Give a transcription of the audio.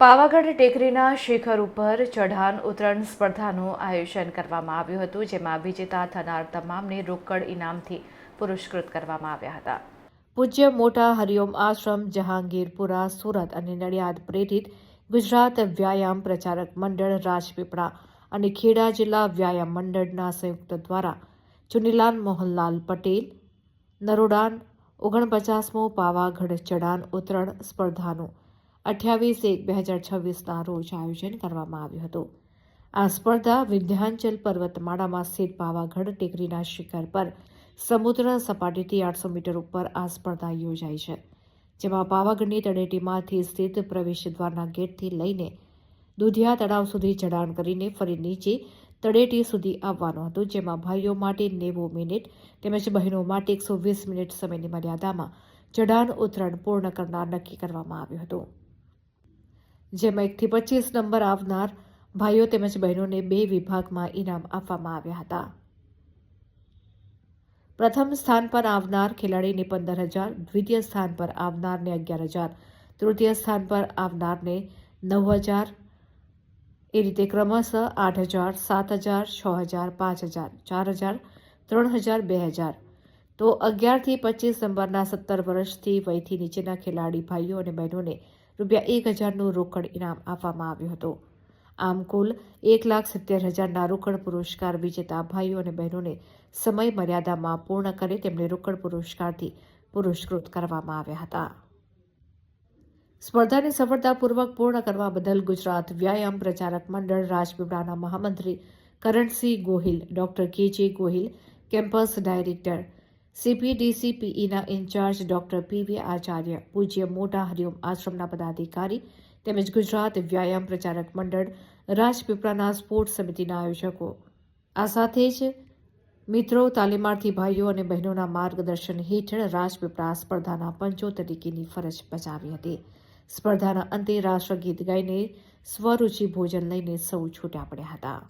પાવાગઢ ટેકરીના શિખર ઉપર ચઢાણ ઉતરણ સ્પર્ધાનું આયોજન કરવામાં આવ્યું હતું, જેમાં વિજેતા થનાર તમામને રોકડ ઇનામથી પુરસ્કૃત કરવામાં આવ્યા હતા. પૂજ્ય મોટા હરિઓમ આશ્રમ, જહાંગીરપુરા, સુરત અને નડિયાદ પ્રેરિત ગુજરાત વ્યાયામ પ્રચારક મંડળ, રાજપીપળા અને ખેડા જિલ્લા વ્યાયામ મંડળના સંયુક્ત દ્વારા ચુનીલાલ મોહનલાલ પટેલ નરોડાન 49મો પાવાગઢ ચઢાણ ઉતરણ સ્પર્ધાનું 28/1/2026ના રોજ આયોજન કરવામાં આવ્યું હતું. આ સ્પર્ધા વિંધ્યાચલ પર્વતમાળામાં સ્થિત પાવાગઢ ટેકરીના શિખર પર સમુદ્ર સપાટીથી 800 મીટર ઉપર આ સ્પર્ધા યોજાઈ છે, જેમાં પાવાગઢની તળેટીમાંથી સ્થિત પ્રવેશદ્વારના ગેટથી લઈને દુધિયા તળાવ સુધી ચઢાણ કરીને ફરી નીચે તળેટી સુધી આવવાનું હતું, જેમાં ભાઈઓ માટે 90 મિનિટ તેમજ બહેનો માટે 120 મિનિટ સમયની મર્યાદામાં ચઢાણ ઉતરણ પૂર્ણ કરનાર નક્કી કરવામાં આવ્યું હતું. જેમાં 1 થી 25 નંબર આવનાર ભાઈઓ તેમજ બહેનોને 2 વિભાગમાં ઇનામ આપવામાં આવ્યા હતા. પ્રથમ સ્થાન પર આવનાર ખેલાડીને 15,000, દ્વિતીય સ્થાન પર આવનારને 11,000, તૃતીય સ્થાન પર આવનારને 9,000, એ રીતે ક્રમશઃ 8,000, 7,000, 6,000, 5,000, 4,000, 3,000, 2,000 તો 11 થી 25 નંબરના 17 વર્ષથી વયથી નીચેના ખેલાડી ભાઈઓ અને બહેનોને ₹1,000નું રોકડ ઇનામ આપવામાં આવ્યું હતું. આમ કુલ 1,70,000ના રોકડ પુરસ્કાર વિજેતા ભાઈઓ અને બહેનોને સમય મર્યાદામાં પૂર્ણ કરી તેમને રોકડ પુરસ્કારથી પુરસ્કૃત કરવામાં આવ્યા હતા. સ્પર્ધાને સફળતાપૂર્વક પૂર્ણ કરવા બદલ ગુજરાત વ્યાયામ પ્રચારક મંડળ રાજપીપળાના મહામંત્રી Karansinh Gohil, doctor K J. Gohil, campus director CPDCPEના ઇન્ચાર્જ ડોક્ટર P.V. આચાર્ય, પૂજ્ય મોટા હરિઓમ આશ્રમના પદાધિકારી તેમજ ગુજરાત વ્યાયામ પ્રચારક મંડળ રાજપીપળાના સ્પોર્ટ્સ સમિતિના આયોજકો, આ સાથે જ મિત્રો, તાલીમાર્થી ભાઈઓ અને બહેનોના માર્ગદર્શન હેઠળ રાજપીપળા સ્પર્ધાના પંચો તરીકેની ફરજ બજાવી હતી. સ્પર્ધાના અંતે રાષ્ટ્રગીત ગાઈને સ્વરૂચિ ભોજન લઈને સૌ છૂટ્યા પડ્યા હતા.